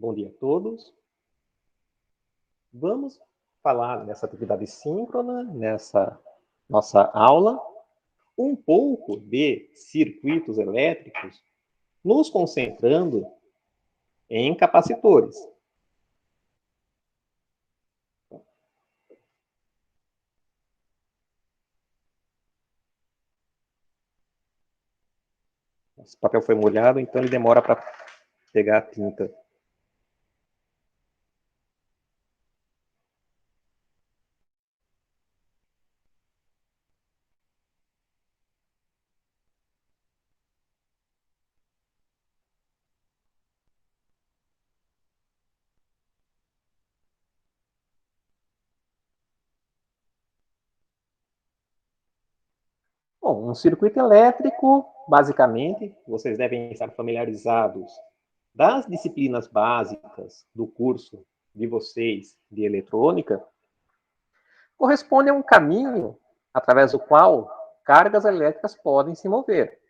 Bom dia a todos. Vamos falar nessa atividade síncrona, nessa nossa aula, um pouco de circuitos elétricos, nos concentrando em capacitores. Esse papel foi molhado, então ele demora para pegar a tinta. Bom, um circuito elétrico, basicamente, vocês devem estar familiarizados das disciplinas básicas do curso de vocês de eletrônica, corresponde a um caminho através do qual cargas elétricas podem se mover.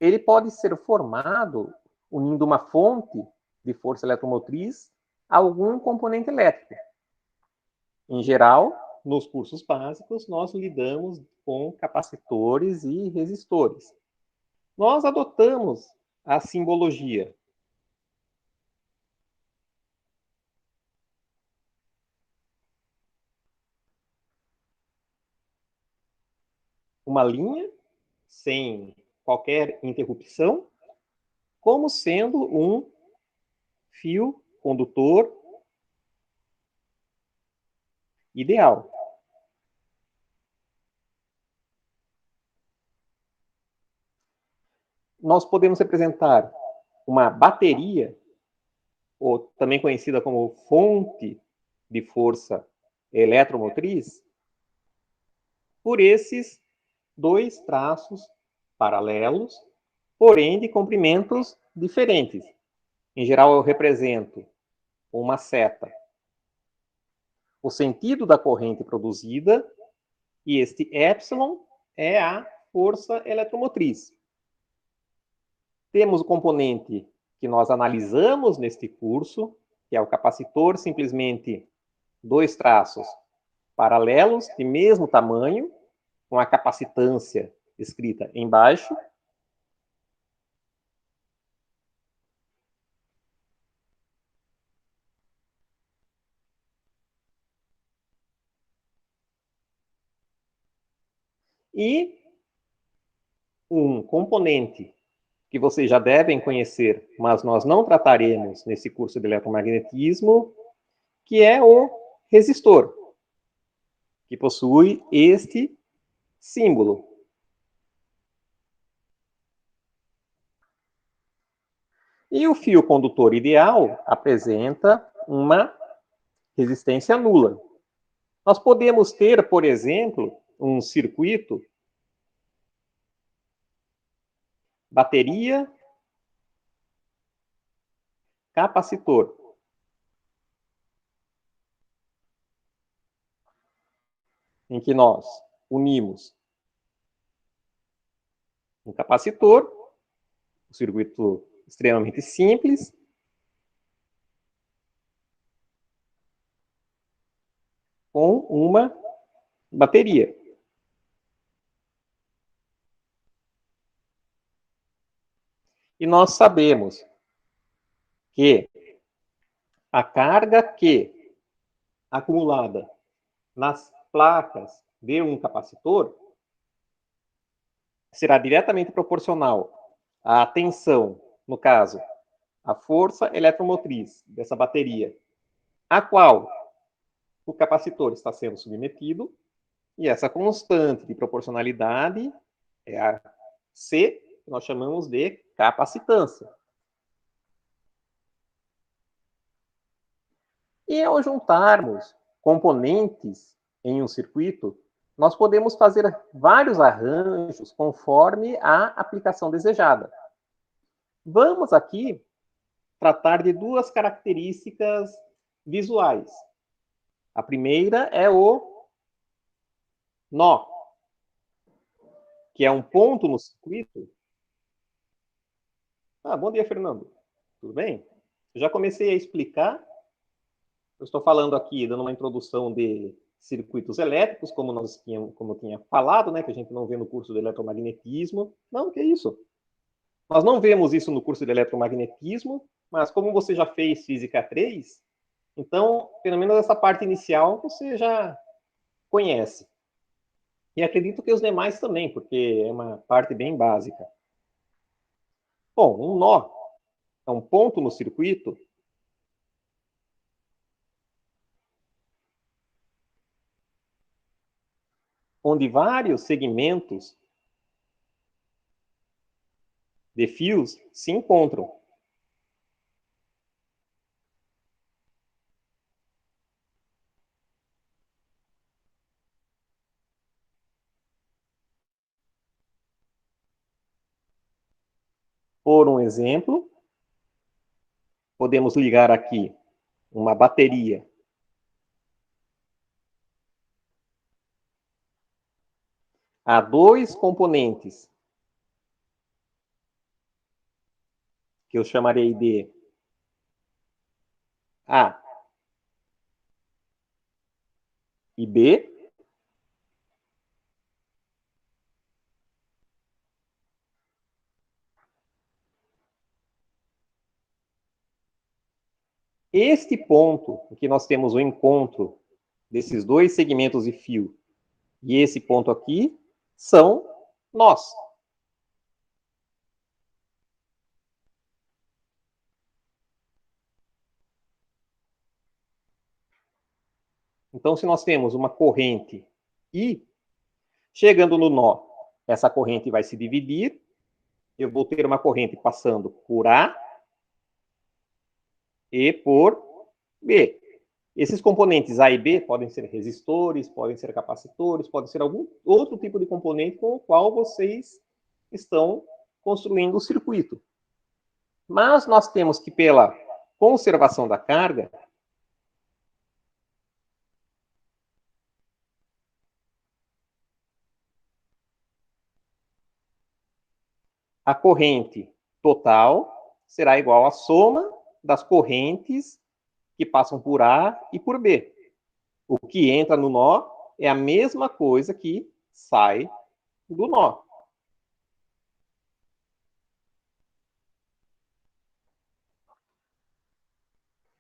Ele pode ser formado unindo uma fonte de força eletromotriz a algum componente elétrico. Em geral, nos cursos básicos, nós lidamos com capacitores e resistores. Nós adotamos a simbologia. Uma linha sem qualquer interrupção, como sendo um fio condutor ideal. Nós podemos representar uma bateria, ou também conhecida como fonte de força eletromotriz, por esses dois traços paralelos, porém de comprimentos diferentes. Em geral, eu represento uma seta o sentido da corrente produzida, e este epsilon é a força eletromotriz. Temos o componente que nós analisamos neste curso, que é o capacitor, simplesmente dois traços paralelos, de mesmo tamanho, com a capacitância escrita embaixo. E um componente que vocês já devem conhecer, mas nós não trataremos nesse curso de eletromagnetismo, que é o resistor, que possui este símbolo. E o fio condutor ideal apresenta uma resistência nula. Nós podemos ter, por exemplo, um circuito bateria capacitor. Em que nós unimos um capacitor, um circuito extremamente simples, com uma bateria. E nós sabemos que a carga Q acumulada nas placas de um capacitor será diretamente proporcional à tensão, no caso, a força eletromotriz dessa bateria, a qual o capacitor está sendo submetido, e essa constante de proporcionalidade é a C, que nós chamamos de capacitância. E ao juntarmos componentes em um circuito, nós podemos fazer vários arranjos conforme a aplicação desejada. Vamos aqui tratar de duas características visuais. A primeira é o nó, que é um ponto no circuito. Bom dia, Fernando. Tudo bem? Eu já comecei a explicar. Eu estou falando aqui, dando uma introdução de circuitos elétricos, como eu tinha falado, né, que a gente não vê no curso de eletromagnetismo. Não, que isso? Nós não vemos isso no curso de eletromagnetismo, mas como você já fez Física 3, então, pelo menos essa parte inicial você já conhece. E acredito que os demais também, porque é uma parte bem básica. Bom, um nó é um ponto no circuito onde vários segmentos de fios se encontram. Por um exemplo, podemos ligar aqui uma bateria a dois componentes, que eu chamarei de A e B. Este ponto, em que nós temos o encontro desses dois segmentos de fio, e esse ponto aqui, são nós. Então, se nós temos uma corrente I, chegando no nó, essa corrente vai se dividir, eu vou ter uma corrente passando por A e por B. Esses componentes A e B podem ser resistores, podem ser capacitores, podem ser algum outro tipo de componente com o qual vocês estão construindo o circuito. Mas nós temos que, pela conservação da carga, a corrente total será igual à soma das correntes que passam por A e por B. O que entra no nó é a mesma coisa que sai do nó.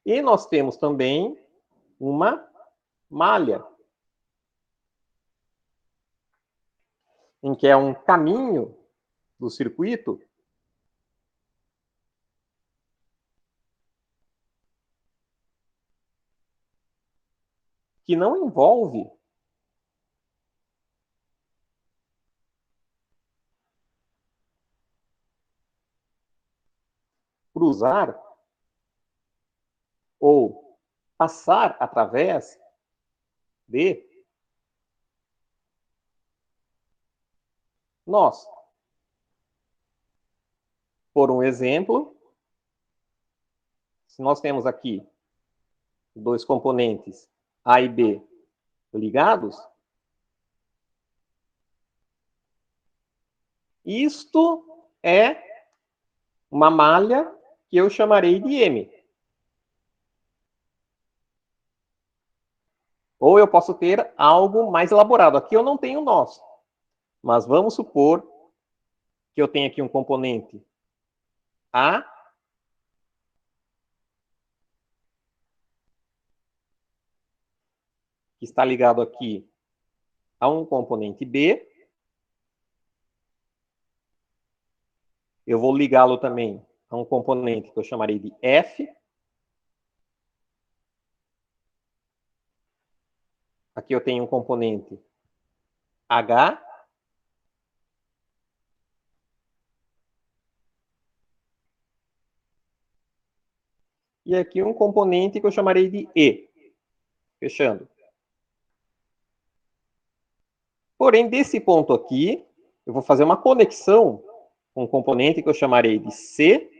E nós temos também uma malha, em que é um caminho do circuito que não envolve cruzar ou passar através de nós. Por um exemplo, se nós temos aqui dois componentes A e B ligados, isto é uma malha que eu chamarei de M. Ou eu posso ter algo mais elaborado. Aqui eu não tenho nós, mas vamos supor que eu tenho aqui um componente A que está ligado aqui a um componente B. Eu vou ligá-lo também a um componente que eu chamarei de F. Aqui eu tenho um componente H. E aqui um componente que eu chamarei de E. Fechando. Porém, desse ponto aqui, eu vou fazer uma conexão com um componente que eu chamarei de C.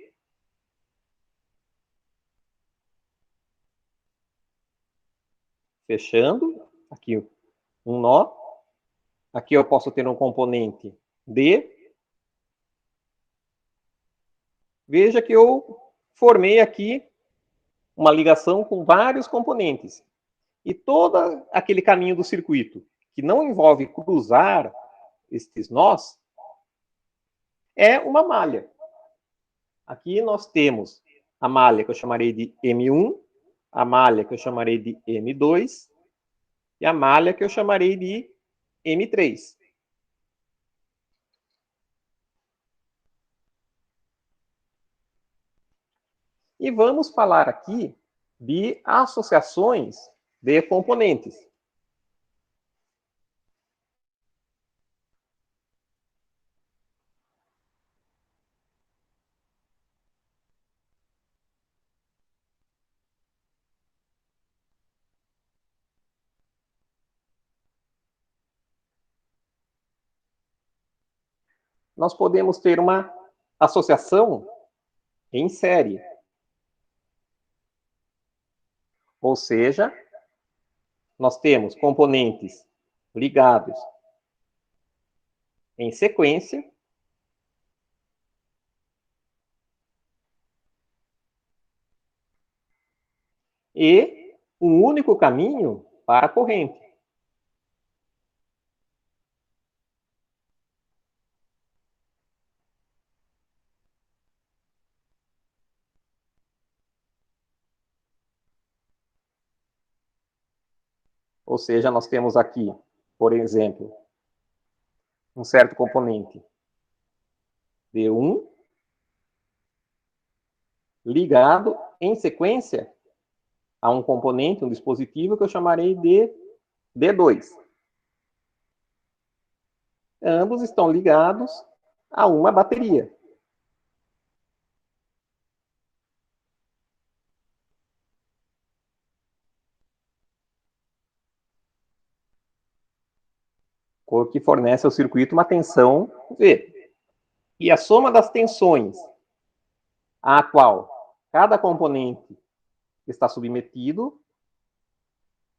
Fechando. Aqui um nó. Aqui eu posso ter um componente D. Veja que eu formei aqui uma ligação com vários componentes. E todo aquele caminho do circuito que não envolve cruzar estes nós é uma malha. Aqui nós temos a malha que eu chamarei de M1, a malha que eu chamarei de M2 e a malha que eu chamarei de M3. E vamos falar aqui de associações de componentes. Nós podemos ter uma associação em série. Ou seja, nós temos componentes ligados em sequência e um único caminho para a corrente. Ou seja, nós temos aqui, por exemplo, um certo componente D1 ligado em sequência a um componente, um dispositivo que eu chamarei de D2. Ambos estão ligados a uma bateria. O que fornece ao circuito uma tensão V. E a soma das tensões a qual cada componente está submetido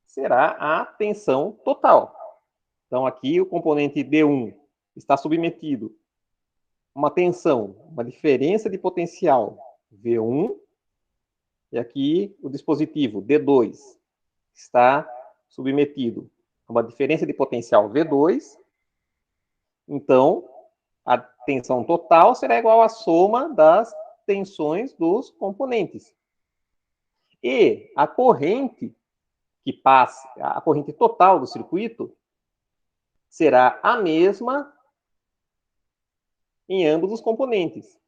será a tensão total. Então, aqui o componente D1 está submetido a uma tensão, uma diferença de potencial V1, e aqui o dispositivo D2 está submetido a uma diferença de potencial V2, então a tensão total será igual à soma das tensões dos componentes. E a corrente que passa, a corrente total do circuito, será a mesma em ambos os componentes.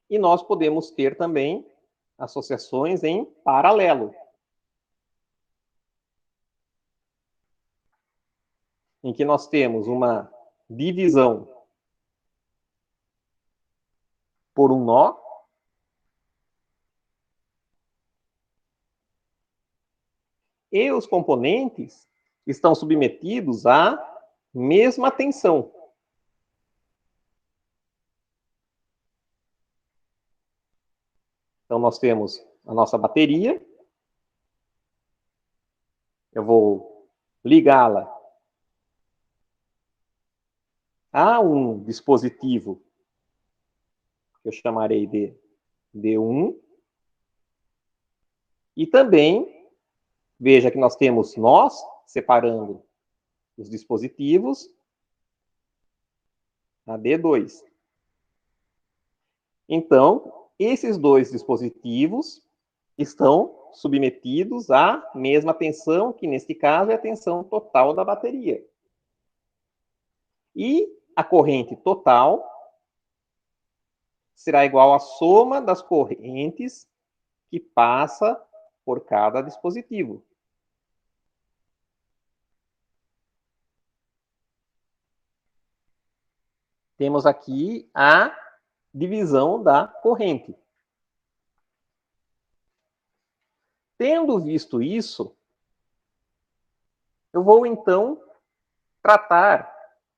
E nós podemos ter também associações em paralelo, em que nós temos uma divisão por um nó, e os componentes estão submetidos à mesma tensão. Então, nós temos a nossa bateria. Eu vou ligá-la a um dispositivo que eu chamarei de D1. E também, veja que nós temos nós separando os dispositivos a D2. Então, esses dois dispositivos estão submetidos à mesma tensão, que neste caso é a tensão total da bateria. E a corrente total será igual à soma das correntes que passa por cada dispositivo. Temos aqui a divisão da corrente. Tendo visto isso, eu vou então tratar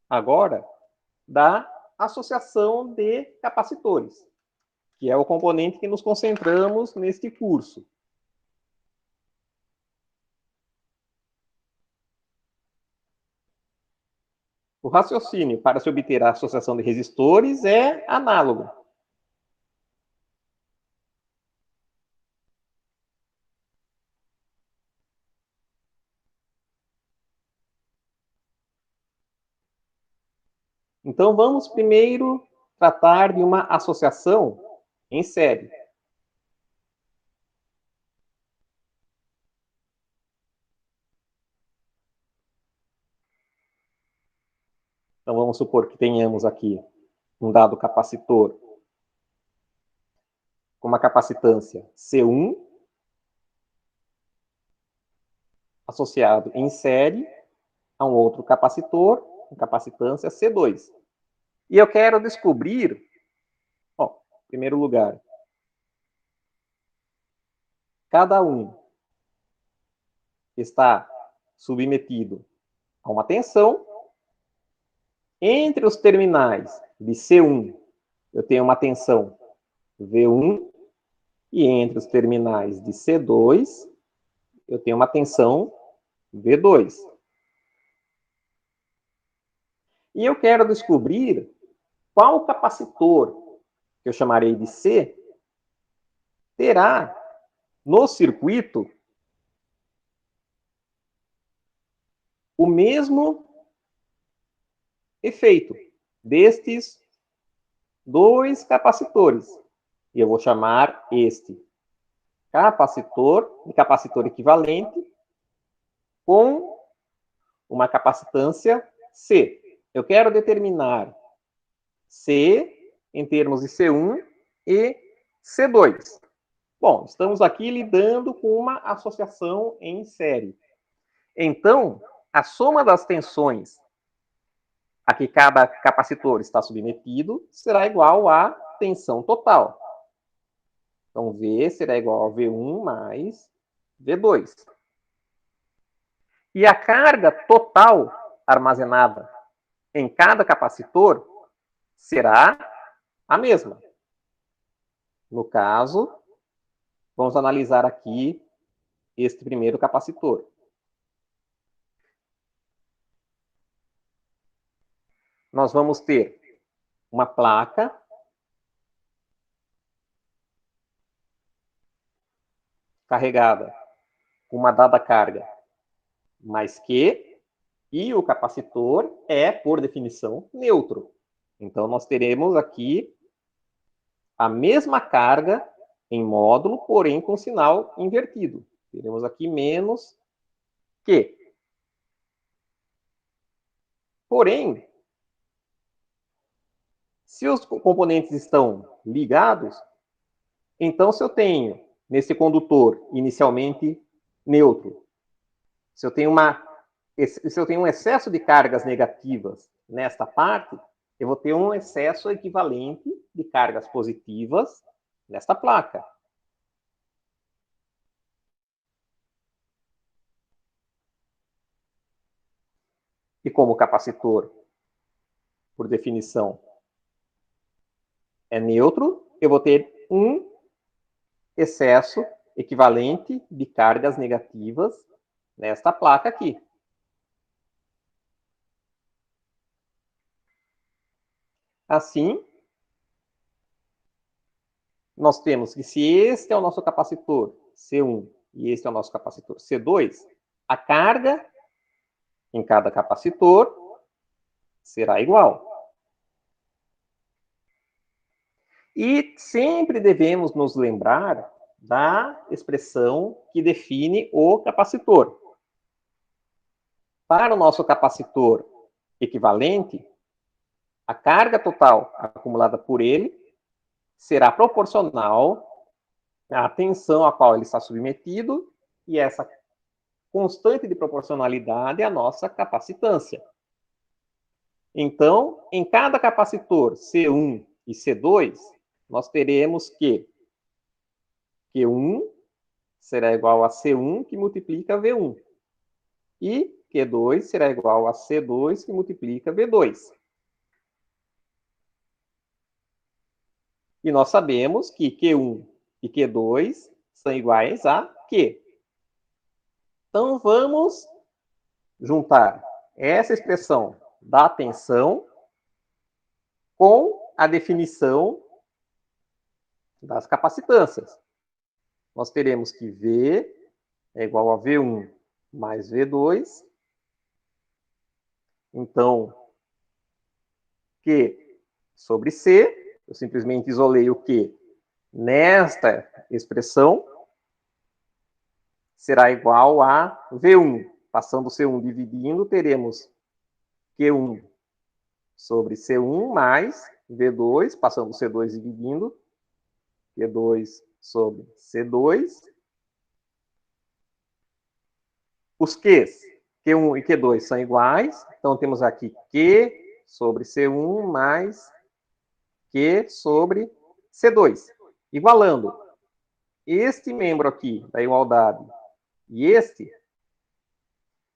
agora da associação de capacitores, que é o componente que nos concentramos neste curso. O raciocínio para se obter a associação de resistores é análogo. Então, vamos primeiro tratar de uma associação em série. Então, vamos supor que tenhamos aqui um dado capacitor com uma capacitância C1 associado em série a um outro capacitor com capacitância C2. E eu quero descobrir, em primeiro lugar, cada um está submetido a uma tensão. Entre os terminais de C1, eu tenho uma tensão V1, e entre os terminais de C2, eu tenho uma tensão V2. E eu quero descobrir qual capacitor, que eu chamarei de C, terá no circuito o mesmo efeito destes dois capacitores. E eu vou chamar este capacitor de capacitor equivalente com uma capacitância C. Eu quero determinar C em termos de C1 e C2. Bom, estamos aqui lidando com uma associação em série. Então, a soma das tensões a que cada capacitor está submetido será igual à tensão total. Então, V será igual a V1 mais V2. E a carga total armazenada em cada capacitor será a mesma. No caso, vamos analisar aqui este primeiro capacitor. Nós vamos ter uma placa carregada com uma dada carga mais Q, e o capacitor é, por definição, neutro. Então, nós teremos aqui a mesma carga em módulo, porém com sinal invertido. Teremos aqui menos Q. Porém, se os componentes estão ligados, então se eu tenho nesse condutor inicialmente neutro, se eu tenho um excesso de cargas negativas nesta parte, eu vou ter um excesso equivalente de cargas positivas nesta placa. E como o capacitor, por definição, é neutro, eu vou ter um excesso equivalente de cargas negativas nesta placa aqui. Assim, nós temos que, se este é o nosso capacitor C1 e este é o nosso capacitor C2, a carga em cada capacitor será igual. E sempre devemos nos lembrar da expressão que define o capacitor. Para o nosso capacitor equivalente, a carga total acumulada por ele será proporcional à tensão a qual ele está submetido, e essa constante de proporcionalidade é a nossa capacitância. Então, em cada capacitor C1 e C2, nós teremos que Q1 será igual a C1 que multiplica V1. E Q2 será igual a C2 que multiplica V2. E nós sabemos que Q1 e Q2 são iguais a Q. Então, vamos juntar essa expressão da tensão com a definição das capacitâncias. Nós teremos que V é igual a V1 mais V2. Então, Q sobre C, eu simplesmente isolei o Q nesta expressão, será igual a V1. Passando o C1 dividindo, teremos Q1 sobre C1 mais V2, passando o C2 dividindo, Q2 sobre C2. Os Qs, Q1 e Q2 são iguais, então temos aqui Q sobre C1 mais Q sobre C2. Igualando este membro aqui da igualdade e este,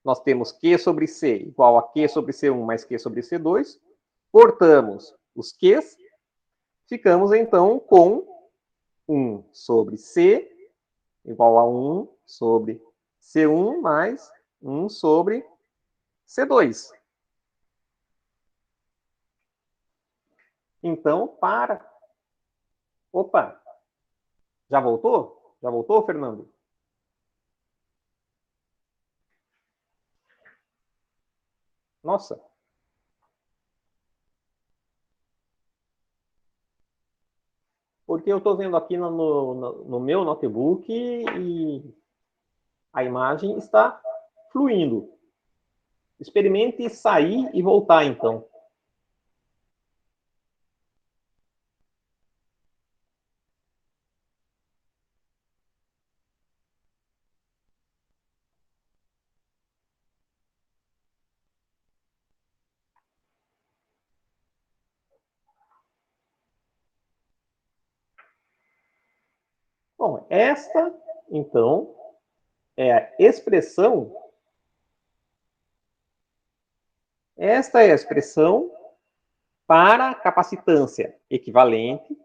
nós temos Q sobre C igual a Q sobre C1 mais Q sobre C2. Cortamos os Qs, ficamos então com 1 sobre C igual a 1 sobre C1 mais 1 sobre C2. Então, para... Opa! Já voltou? Já voltou, Fernando? Nossa! Porque eu estou vendo aqui no meu notebook e a imagem está fluindo. Experimente sair e voltar, então. Bom, esta, então, é a expressão. Esta é a expressão para capacitância equivalente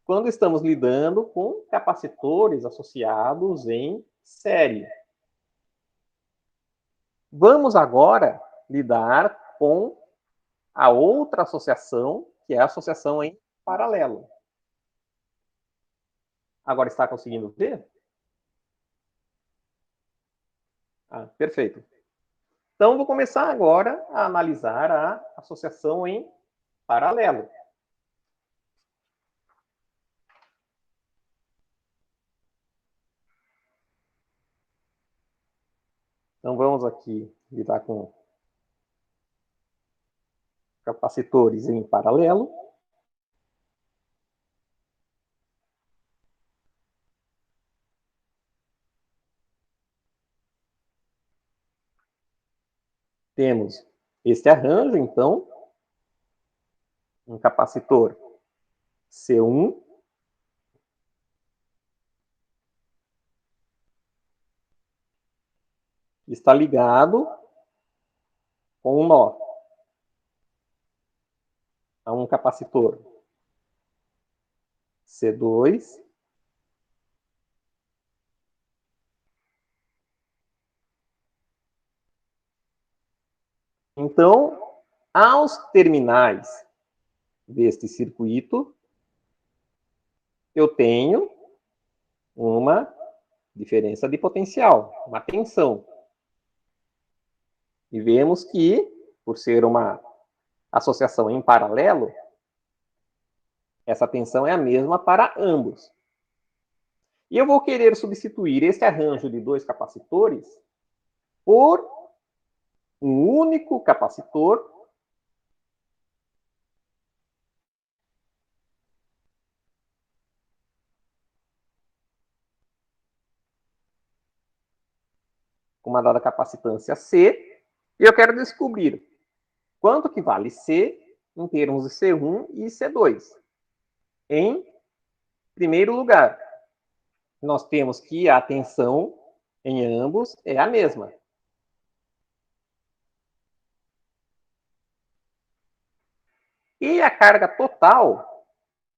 quando estamos lidando com capacitores associados em série. Vamos agora lidar com a outra associação, que é a associação em paralelo. Agora está conseguindo ver? Ah, perfeito. Então, vou começar agora a analisar a associação em paralelo. Então, vamos aqui lidar com capacitores em paralelo. Temos este arranjo, então, um capacitor C1, está ligado com um nó a um capacitor C2, então, aos terminais deste circuito, eu tenho uma diferença de potencial, uma tensão. E vemos que, por ser uma associação em paralelo, essa tensão é a mesma para ambos. E eu vou querer substituir esse arranjo de dois capacitores por um único capacitor com uma dada capacitância C, e eu quero descobrir quanto que vale C em termos de C1 e C2. Em primeiro lugar, nós temos que a tensão em ambos é a mesma. E a carga total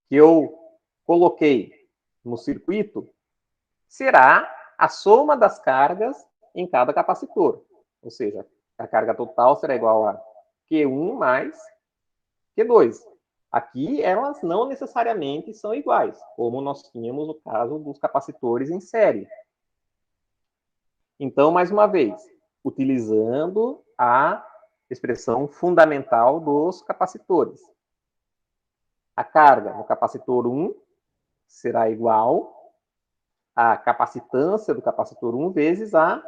que eu coloquei no circuito será a soma das cargas em cada capacitor. Ou seja, a carga total será igual a Q1 mais Q2. Aqui, elas não necessariamente são iguais, como nós tínhamos no caso dos capacitores em série. Então, mais uma vez, utilizando a expressão fundamental dos capacitores. A carga no capacitor 1 será igual à capacitância do capacitor 1 vezes a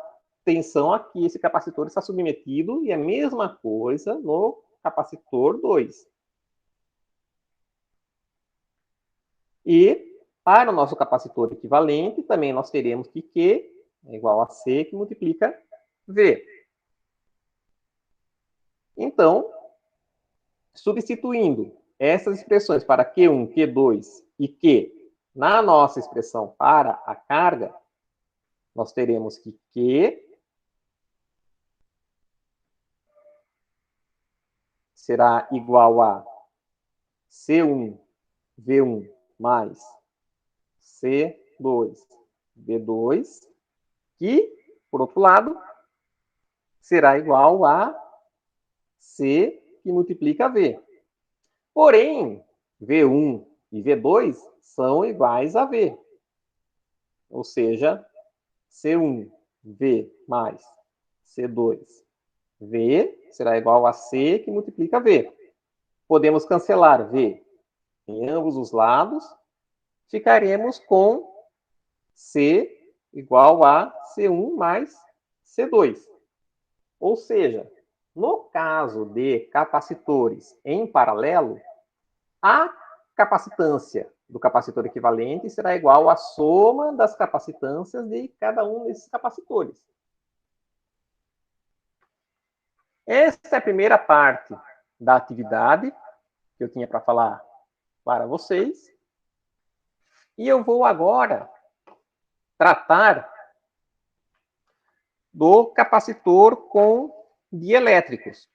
tensão a que esse capacitor está submetido, e a mesma coisa no capacitor 2. E, para o nosso capacitor equivalente, também nós teremos que Q é igual a C, que multiplica V. Então, substituindo essas expressões para Q1, Q2 e Q na nossa expressão para a carga, nós teremos que Q será igual a C1, V1 mais C2, V2, que, por outro lado, será igual a C que multiplica V. Porém, V1 e V2 são iguais a V. Ou seja, C1, V mais C2, V será igual a C que multiplica V. Podemos cancelar V em ambos os lados. Ficaremos com C igual a C1 mais C2. Ou seja, no caso de capacitores em paralelo, a capacitância do capacitor equivalente será igual à soma das capacitâncias de cada um desses capacitores. Esta é a primeira parte da atividade que eu tinha para falar para vocês. E eu vou agora tratar do capacitor com dielétricos.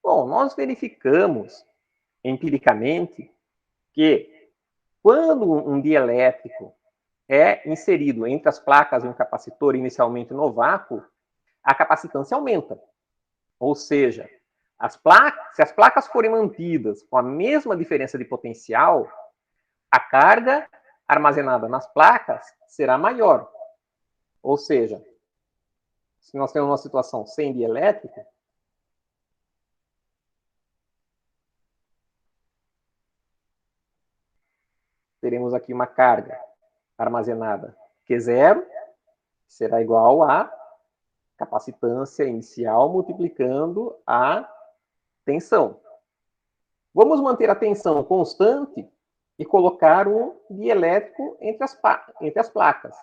Bom, nós verificamos empiricamente que quando um dielétrico é inserido entre as placas de um capacitor inicialmente no vácuo, a capacitância aumenta. Ou seja, se as placas forem mantidas com a mesma diferença de potencial, a carga armazenada nas placas será maior. Ou seja, se nós temos uma situação sem dielétrico, teremos aqui uma carga armazenada Q0, será igual a capacitância inicial multiplicando a tensão. Vamos manter a tensão constante e colocar um dielétrico entre as placas.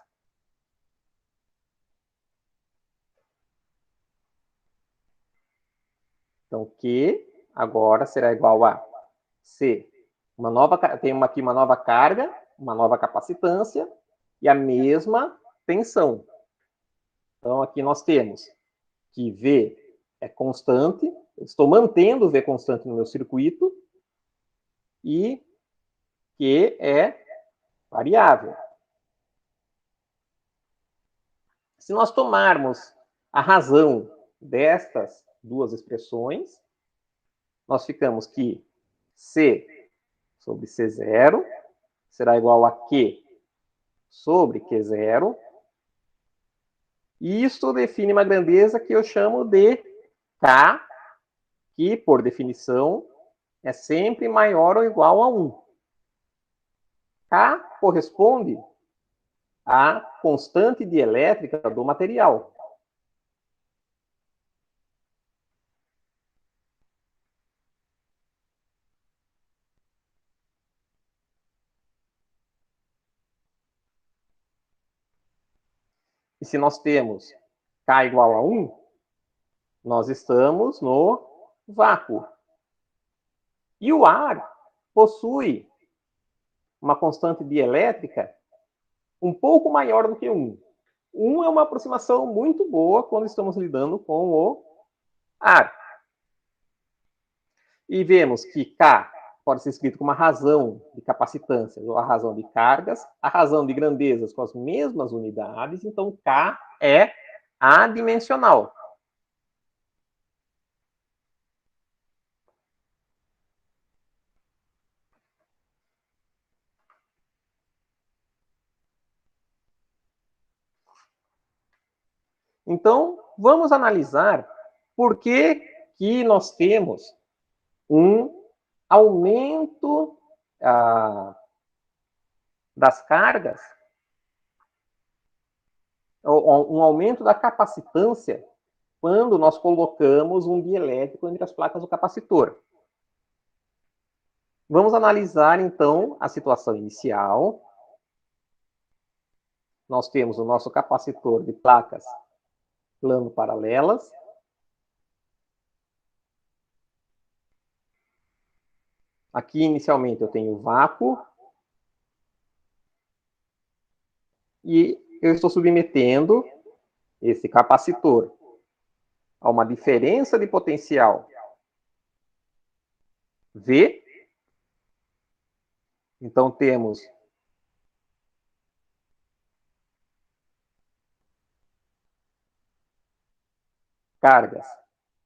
Então, Q agora será igual a C. Tem aqui uma nova carga, uma nova capacitância e a mesma tensão. Então, aqui nós temos que V é constante, eu estou mantendo o V constante no meu circuito, e Q é variável. Se nós tomarmos a razão destas duas expressões, nós ficamos que C sobre C0 será igual a Q sobre Q0. E isso define uma grandeza que eu chamo de K, que, por definição, é sempre maior ou igual a 1. K corresponde à constante dielétrica do material. E se nós temos K igual a 1, nós estamos no vácuo. E o ar possui uma constante dielétrica um pouco maior do que 1. 1 é uma aproximação muito boa quando estamos lidando com o ar. E vemos que K pode ser escrito como a razão de capacitância, ou a razão de cargas, a razão de grandezas com as mesmas unidades, então K é adimensional. Então, vamos analisar por que nós temos um aumento das cargas, um aumento da capacitância quando nós colocamos um dielétrico entre as placas do capacitor. Vamos analisar, então, a situação inicial. Nós temos o nosso capacitor de placas plano-paralelas. Aqui, inicialmente, eu tenho vácuo. E eu estou submetendo esse capacitor a uma diferença de potencial V. Então, temos cargas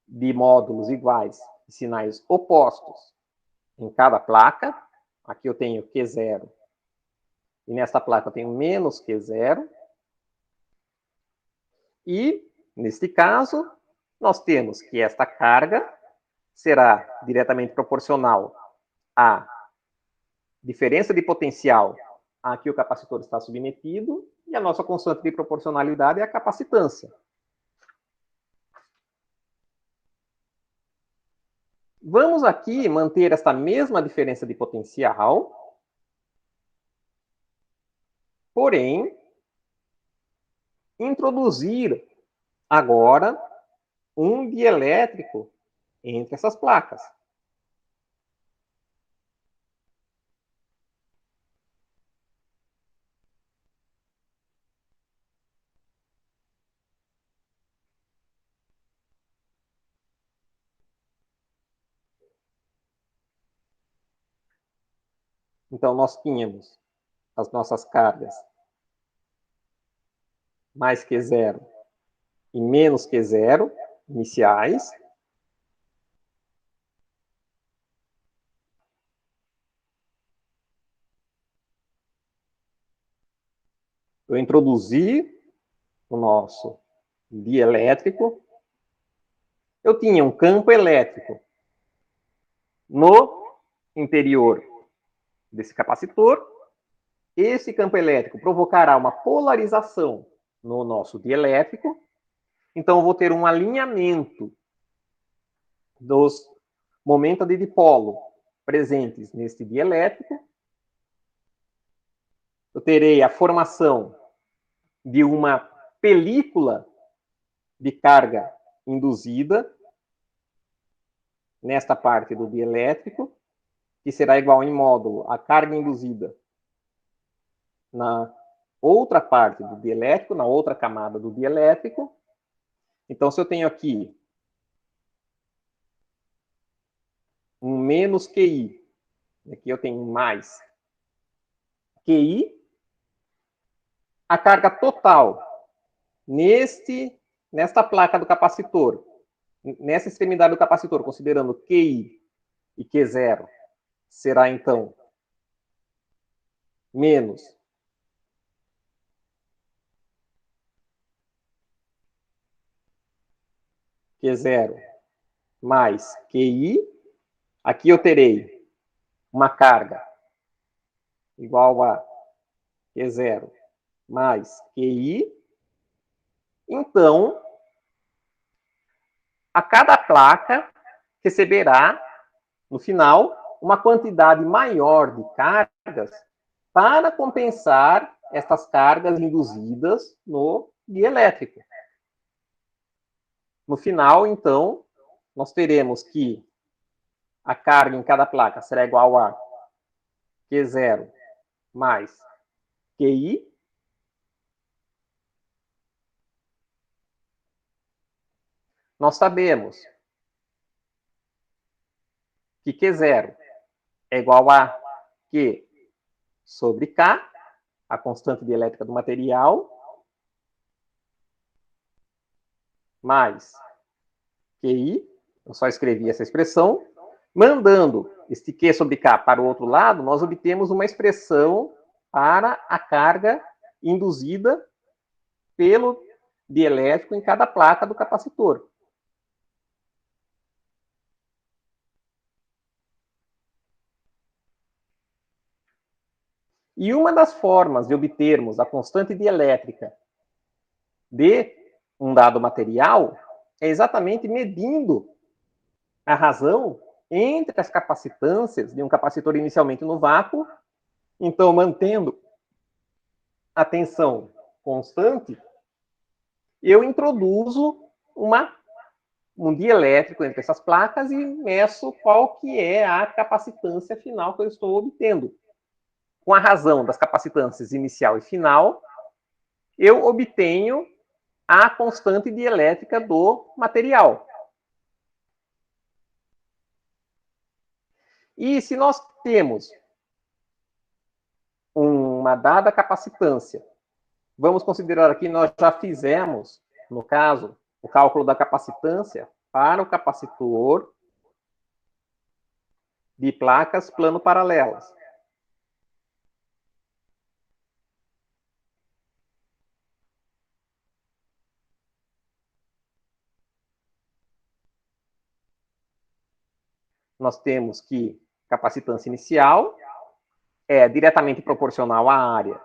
de módulos iguais e sinais opostos em cada placa. Aqui eu tenho Q0 e nesta placa eu tenho menos Q0. E, neste caso, nós temos que esta carga será diretamente proporcional à diferença de potencial a que o capacitor está submetido, e a nossa constante de proporcionalidade é a capacitância. Vamos aqui manter esta mesma diferença de potencial, porém, introduzir agora um dielétrico entre essas placas. Então, nós tínhamos as nossas cargas mais Q0 e menos Q0 iniciais. Eu introduzi o nosso dielétrico. Eu tinha um campo elétrico no interior desse capacitor. Esse campo elétrico provocará uma polarização no nosso dielétrico. Então, eu vou ter um alinhamento dos momentos de dipolo presentes neste dielétrico. Eu terei a formação de uma película de carga induzida nesta parte do dielétrico, que será igual em módulo à carga induzida na outra parte do dielétrico, na outra camada do dielétrico. Então, se eu tenho aqui um menos QI, aqui eu tenho mais QI, a carga total nesta placa do capacitor, nessa extremidade do capacitor, considerando QI e Q0, será, então, menos Q0 mais QI. Aqui eu terei uma carga igual a Q0 mais QI. Então, a cada placa receberá, no final, uma quantidade maior de cargas para compensar estas cargas induzidas no dielétrico. No final, então, nós teremos que a carga em cada placa será igual a Q0 mais QI. Nós sabemos que Q0 é igual a Q sobre K, a constante dielétrica do material, mais QI, eu só escrevi essa expressão. Mandando este Q sobre K para o outro lado, nós obtemos uma expressão para a carga induzida pelo dielétrico em cada placa do capacitor. E uma das formas de obtermos a constante dielétrica de um dado material é exatamente medindo a razão entre as capacitâncias de um capacitor inicialmente no vácuo, então mantendo a tensão constante, eu introduzo um dielétrico entre essas placas e meço qual que é a capacitância final que eu estou obtendo. Com a razão das capacitâncias inicial e final, eu obtenho a constante dielétrica do material. E se nós temos uma dada capacitância, vamos considerar aqui, nós já fizemos, no caso, o cálculo da capacitância para o capacitor de placas plano-paralelas. Nós temos que capacitância inicial é diretamente proporcional à área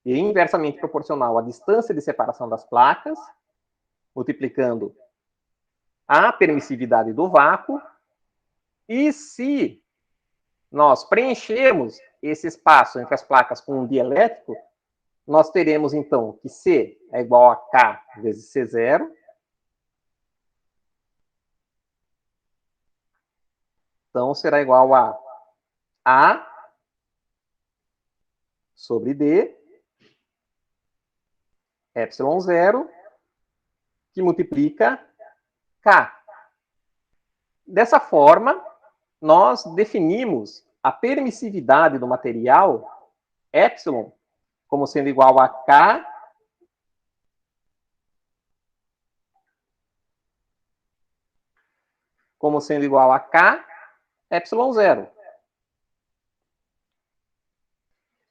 e inversamente proporcional à distância de separação das placas, multiplicando a permissividade do vácuo. E se nós preenchermos esse espaço entre as placas com um dielétrico, nós teremos, então, que C é igual a K vezes C0. Então, será igual a A sobre D, ε0, que multiplica K. Dessa forma, nós definimos a permissividade do material, ε, como sendo igual a K como sendo igual a K, ε0.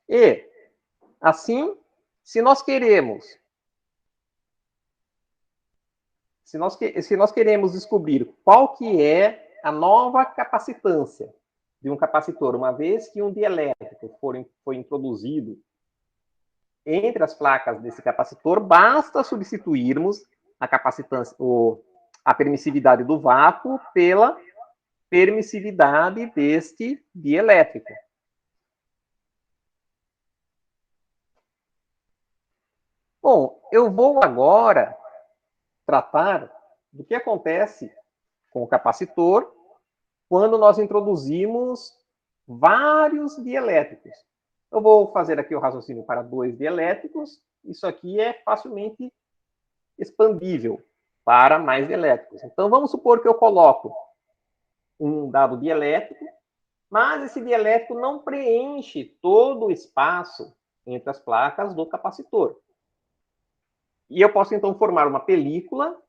E, assim, se nós queremos descobrir qual que é a nova capacitância de um capacitor, uma vez que um dielétrico foi introduzido entre as placas desse capacitor, basta substituirmos a capacitância, a permissividade do vácuo pela permissividade deste dielétrico. Bom, eu vou agora tratar do que acontece com o capacitor quando nós introduzimos vários dielétricos. Eu vou fazer aqui o raciocínio para 2 dielétricos. Isso aqui é facilmente expandível para mais dielétricos. Então, vamos supor que eu coloco um dado dielétrico, mas esse dielétrico não preenche todo o espaço entre as placas do capacitor. E eu posso, então, formar uma película,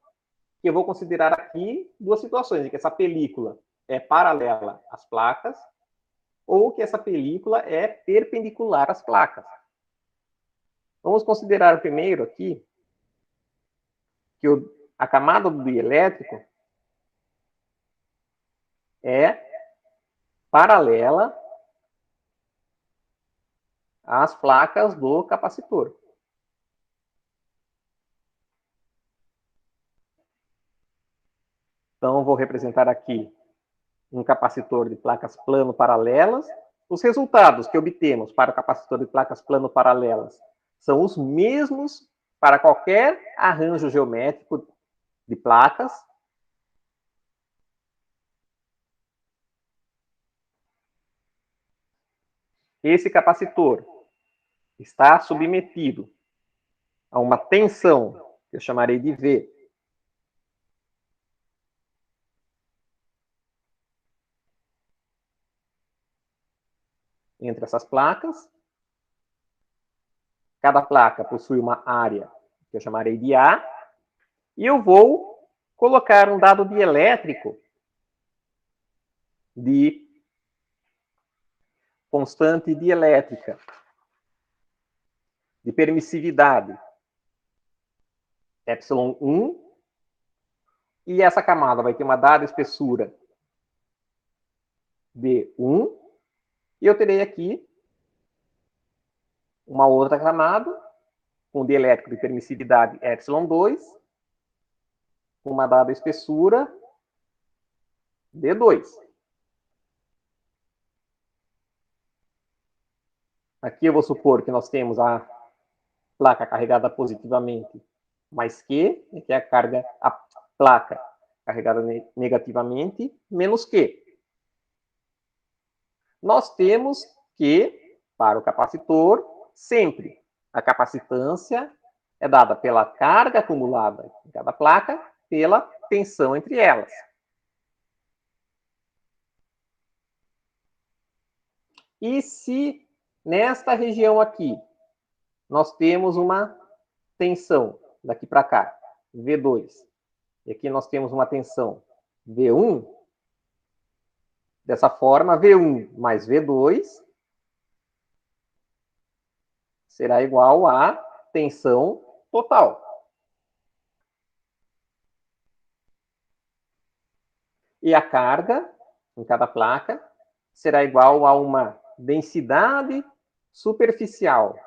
que eu vou considerar aqui 2 situações, em que essa película é paralela às placas, ou que essa película é perpendicular às placas. Vamos considerar primeiro aqui que a camada do dielétrico é paralela às placas do capacitor. Então, vou representar aqui um capacitor de placas plano-paralelas. Os resultados que obtemos para o capacitor de placas plano-paralelas são os mesmos para qualquer arranjo geométrico de placas. Esse capacitor está submetido a uma tensão, que eu chamarei de V, entre essas placas. Cada placa possui uma área, que eu chamarei de A, e eu vou colocar um dado dielétrico de constante dielétrica, de permissividade, ε1, e essa camada vai ter uma dada espessura D1, e eu terei aqui uma outra camada com dielétrico de permissividade ε2, com uma dada espessura D2. Aqui eu vou supor que nós temos a placa carregada positivamente mais Q, que é a placa carregada negativamente, menos Q. Nós temos que, para o capacitor, sempre a capacitância é dada pela carga acumulada em cada placa, pela tensão entre elas. E se nesta região aqui nós temos uma tensão daqui para cá, V2, e aqui nós temos uma tensão V1, dessa forma, V1 mais V2 será igual à tensão total. E a carga em cada placa será igual a uma densidade superficial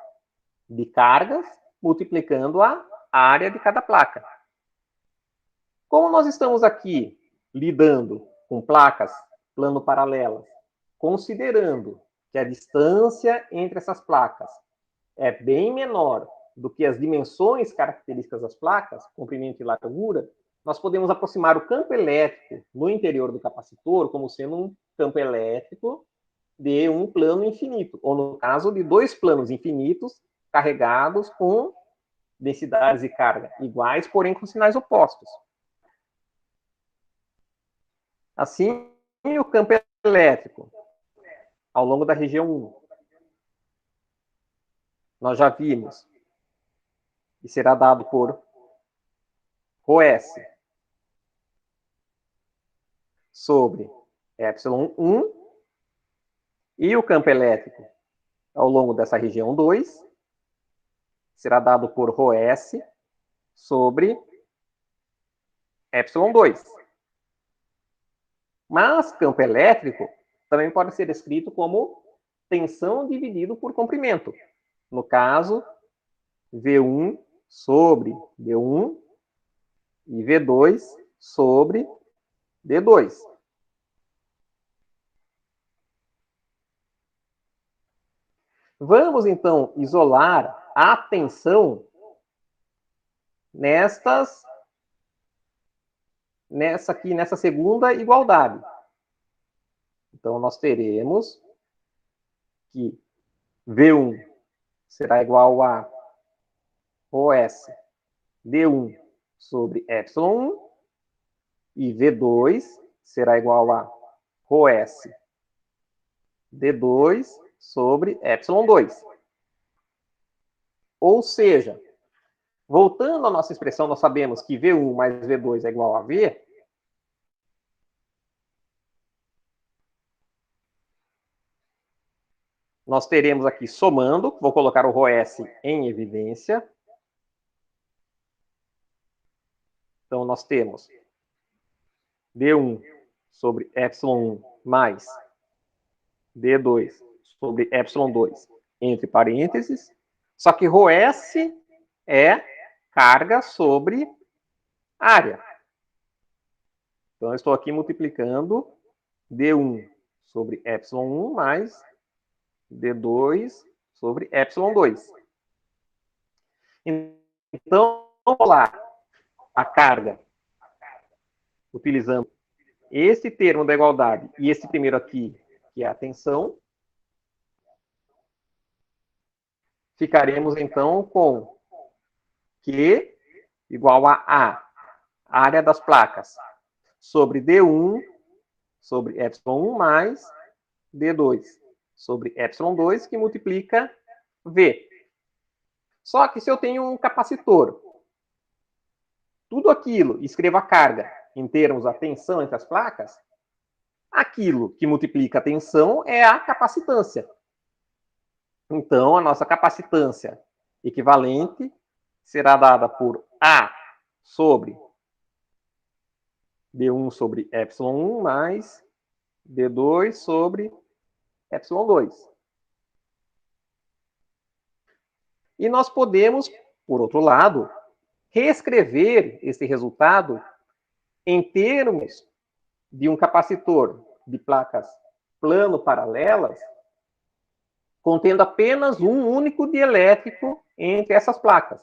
de cargas multiplicando a área de cada placa. Como nós estamos aqui lidando com placas plano-paralelas, considerando que a distância entre essas placas é bem menor do que as dimensões características das placas, comprimento e largura, nós podemos aproximar o campo elétrico no interior do capacitor como sendo um campo elétrico de um plano infinito, ou no caso de dois planos infinitos carregados com densidades de carga iguais, porém com sinais opostos. Assim, o campo elétrico ao longo da região 1, nós já vimos que será dado por ρS sobre ε1, e o campo elétrico ao longo dessa região 2 será dado por ρS sobre ε2. Mas campo elétrico também pode ser escrito como tensão dividido por comprimento. No caso, V1 sobre D1 e V2 sobre D2. Vamos, então, isolar a tensão nessa segunda igualdade. Então, nós teremos que V1 será igual a ρS D1 sobre ε1 e V2 será igual a ρS D2 sobre ε2. Ou seja, voltando à nossa expressão, nós sabemos que V1 mais V2 é igual a V. Nós teremos aqui somando, vou colocar o ρS em evidência. Então, nós temos D1 sobre ε1 mais D2 sobre ε2 entre parênteses. Só que ρS é carga sobre área. Então, eu estou aqui multiplicando D1 sobre ε1 mais D2 sobre ε2. Então, vamos lá. A carga, utilizando esse termo da igualdade e esse primeiro aqui, que é a tensão, ficaremos, então, com Q igual a área das placas, sobre D1 sobre ε1 mais D2 sobre ε2, que multiplica V. Só que se eu tenho um capacitor, tudo aquilo, escrevo a carga em termos da tensão entre as placas, aquilo que multiplica a tensão é a capacitância. Então, a nossa capacitância equivalente será dada por A sobre D1 sobre ε1 mais D2 sobre ε2. E nós podemos, por outro lado, reescrever esse resultado em termos de um capacitor de placas plano-paralelas contendo apenas um único dielétrico entre essas placas.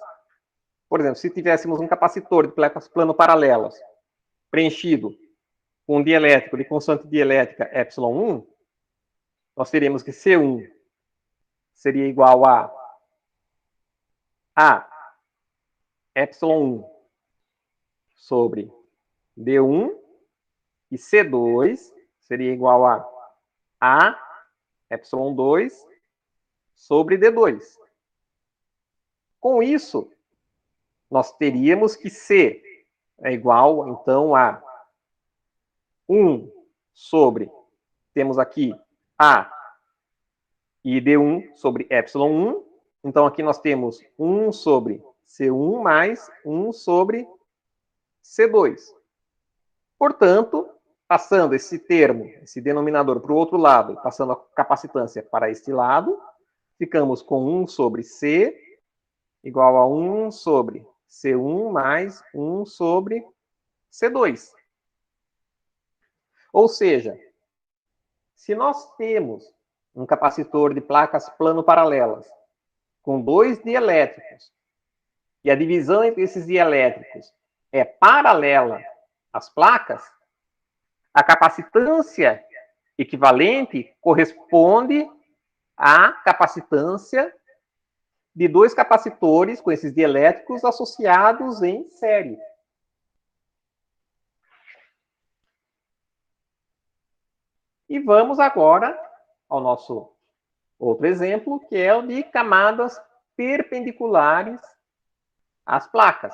Por exemplo, se tivéssemos um capacitor de placas plano-paralelas preenchido com um dielétrico de constante dielétrica ε1, nós teríamos que C1 seria igual a ε1 sobre D1 e C2 seria igual a ε2 sobre D2. Com isso, nós teríamos que C é igual, então, a 1 sobre, temos aqui A e D1 sobre ε1. Então, aqui nós temos 1 sobre C1 mais 1 sobre C2. Portanto, passando esse termo, esse denominador para o outro lado, passando a capacitância para este lado, ficamos com 1 sobre C igual a 1 sobre C1 mais 1 sobre C2. Ou seja, se nós temos um capacitor de placas plano-paralelas com dois dielétricos e a divisão entre esses dielétricos é paralela às placas, a capacitância equivalente corresponde à capacitância de dois capacitores com esses dielétricos associados em série. E vamos agora ao nosso outro exemplo, que é o de camadas perpendiculares às placas.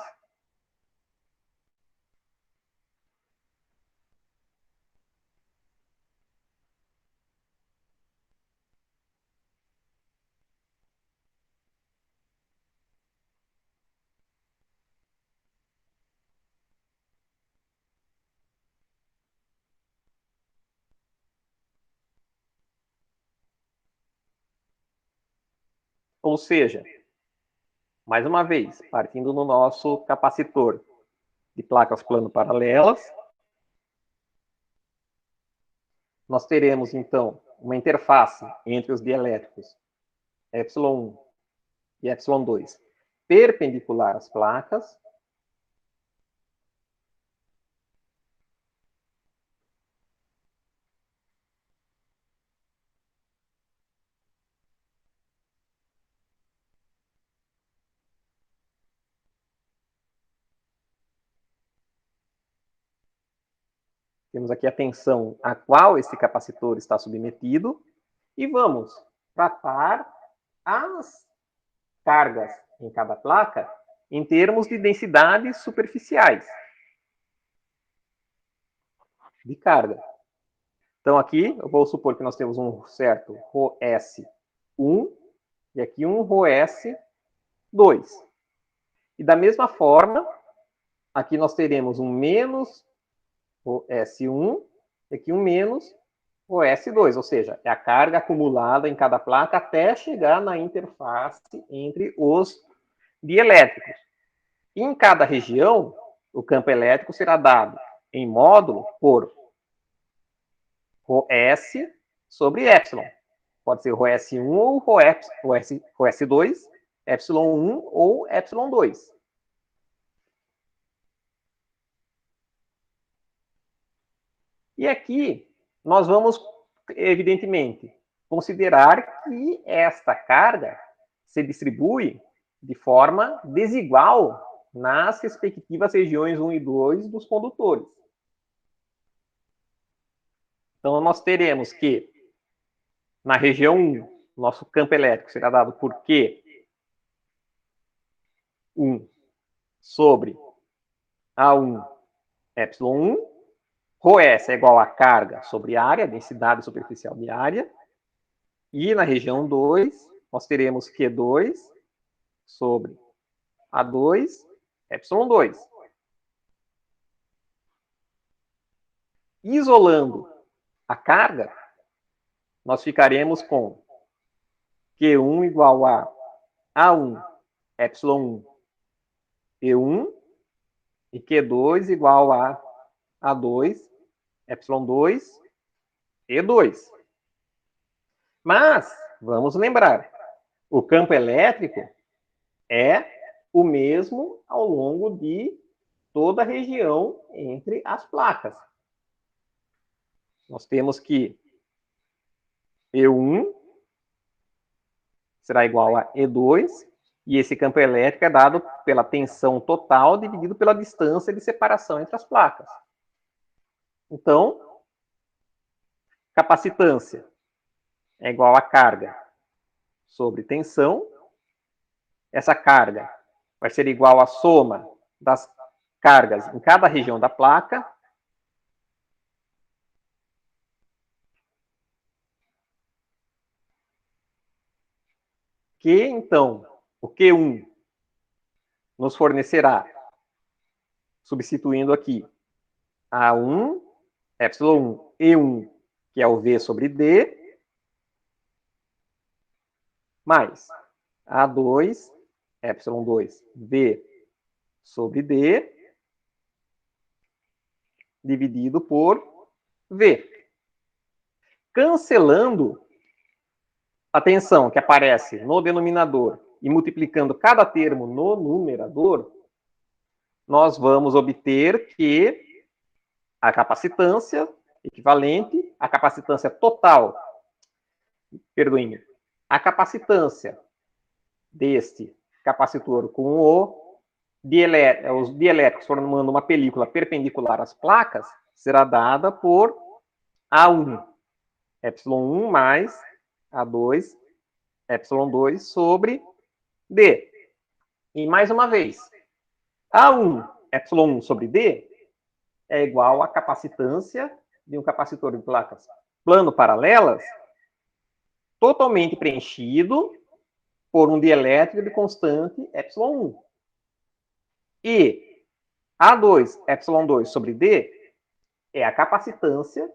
Ou seja, mais uma vez, partindo do nosso capacitor de placas plano-paralelas, nós teremos, então, uma interface entre os dielétricos ε1 e ε2 perpendicular às placas. Temos aqui a tensão a qual esse capacitor está submetido. E vamos tratar as cargas em cada placa em termos de densidades superficiais de carga. Então, aqui, eu vou supor que nós temos um certo ρS1 e aqui um ρS2. E da mesma forma, aqui nós teremos um menos ρS1 e aqui um menos ρS2, ou seja, é a carga acumulada em cada placa até chegar na interface entre os dielétricos. E em cada região, o campo elétrico será dado em módulo por ρS sobre ε. Pode ser ρS1 ou ρS2, ε1 ou ε2. E aqui nós vamos, evidentemente, considerar que esta carga se distribui de forma desigual nas respectivas regiões 1 e 2 dos condutores. Então, nós teremos que, na região 1, nosso campo elétrico será dado por Q1 sobre A1 ε1, ρS é igual a carga sobre área, densidade superficial de área, e na região 2, nós teremos Q2 sobre A2 ε2. Isolando a carga, nós ficaremos com Q1 igual a A1 ε1 E1 e Q2 igual a A2 ε2 E2. Mas, vamos lembrar, o campo elétrico é o mesmo ao longo de toda a região entre as placas. Nós temos que E1 será igual a E2, e esse campo elétrico é dado pela tensão total dividido pela distância de separação entre as placas. Então, capacitância é igual a carga sobre tensão. Essa carga vai ser igual à soma das cargas em cada região da placa. Que, então, o Q1 nos fornecerá, substituindo aqui, A1, ε1, E1, que é o V sobre D, mais A2, ε2, V sobre D, dividido por V. Cancelando a tensão que aparece no denominador e multiplicando cada termo no numerador, nós vamos obter que a capacitância equivalente, a capacitância total, perdoem-me, a capacitância deste capacitor com os dielétricos formando uma película perpendicular às placas, será dada por A1 ε1 mais A2 ε2 sobre D. E mais uma vez, A1 ε1 sobre D é igual à capacitância de um capacitor de placas plano-paralelas totalmente preenchido por um dielétrico de constante ε1. E A2 ε2 sobre D é a capacitância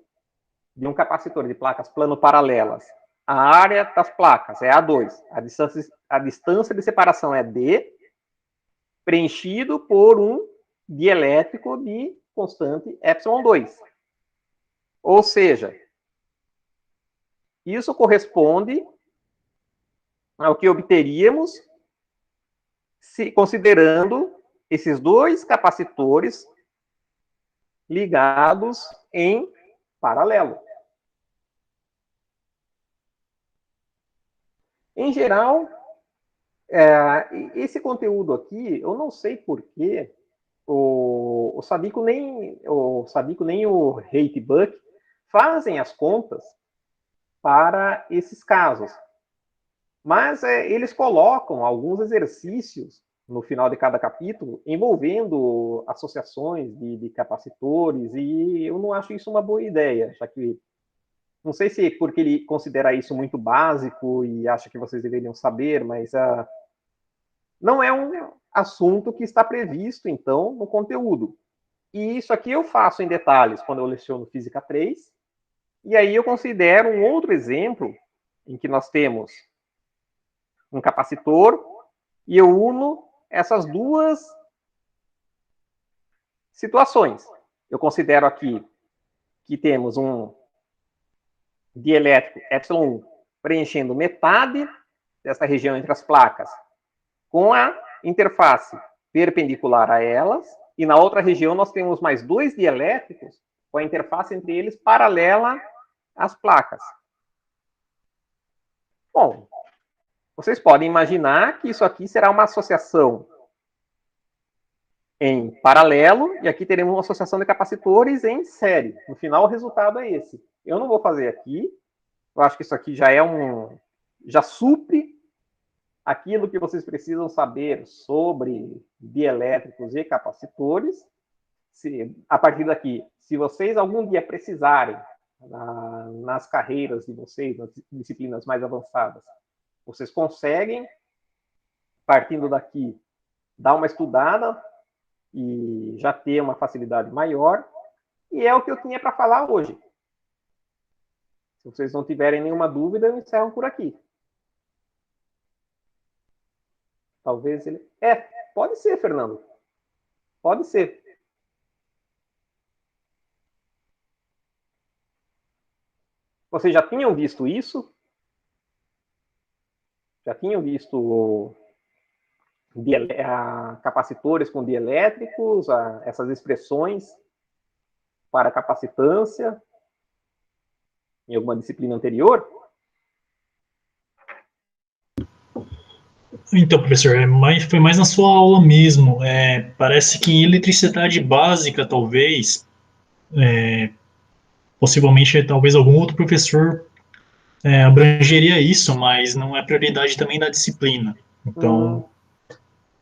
de um capacitor de placas plano-paralelas. A área das placas é A2, a distância de separação é D, preenchido por um dielétrico de constante ε2. Ou seja, isso corresponde ao que obteríamos se considerando esses dois capacitores ligados em paralelo. Em geral, esse conteúdo aqui, eu não sei porquê o Sabico nem o Rate-Buck fazem as contas para esses casos. Mas eles colocam alguns exercícios no final de cada capítulo envolvendo associações de capacitores, e eu não acho isso uma boa ideia, já que não sei se porque ele considera isso muito básico e acha que vocês deveriam saber, mas não é um assunto que está previsto, então, no conteúdo. E isso aqui eu faço em detalhes quando eu leciono Física 3, e aí eu considero um outro exemplo em que nós temos um capacitor e eu uno essas duas situações. Eu considero aqui que temos um dielétrico ε1 preenchendo metade dessa região entre as placas com a interface perpendicular a elas, e na outra região nós temos mais 2 dielétricos com a interface entre eles paralela às placas. Bom, vocês podem imaginar que isso aqui será uma associação em paralelo, e aqui teremos uma associação de capacitores em série. No final, o resultado é esse. Eu não vou fazer aqui, eu acho que isso aqui já supre aquilo que vocês precisam saber sobre dielétricos e capacitores. A partir daqui, se vocês algum dia precisarem, nas carreiras de vocês, nas disciplinas mais avançadas, vocês conseguem, partindo daqui, dar uma estudada e já ter uma facilidade maior. E é o que eu tinha para falar hoje. Se vocês não tiverem nenhuma dúvida, eu encerro por aqui. Talvez ele... pode ser, Fernando. Pode ser. Vocês já tinham visto isso? Já tinham visto capacitores com dielétricos, essas expressões para capacitância em alguma disciplina anterior? Então, professor, foi mais na sua aula mesmo. Parece que em eletricidade básica, talvez, possivelmente, talvez algum outro professor abrangeria isso, mas não é prioridade também da disciplina. Então,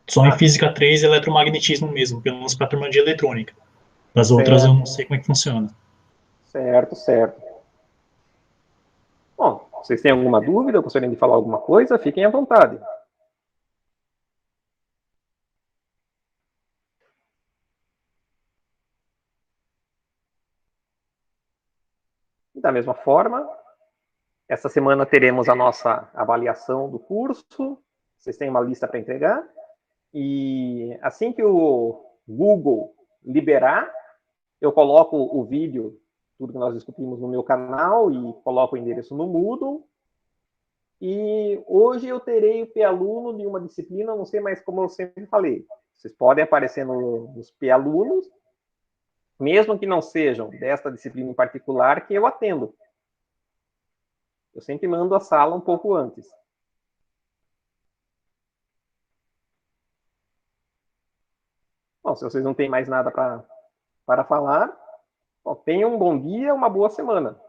só em física 3 eletromagnetismo mesmo, pelo menos para a turma de eletrônica. Das outras eu não sei como é que funciona. Certo, certo. Bom, vocês têm alguma dúvida, gostariam de falar alguma coisa, fiquem à vontade. Da mesma forma, essa semana teremos a nossa avaliação do curso, vocês têm uma lista para entregar, e assim que o Google liberar, eu coloco o vídeo, tudo que nós discutimos no meu canal, e coloco o endereço no Moodle. E hoje eu terei o P-aluno de uma disciplina, não sei mais como eu sempre falei. Vocês podem aparecer nos P-alunos, mesmo que não sejam desta disciplina em particular, que eu atendo. Eu sempre mando a sala um pouco antes. Bom, se vocês não têm mais nada para falar, tenham um bom dia, uma boa semana.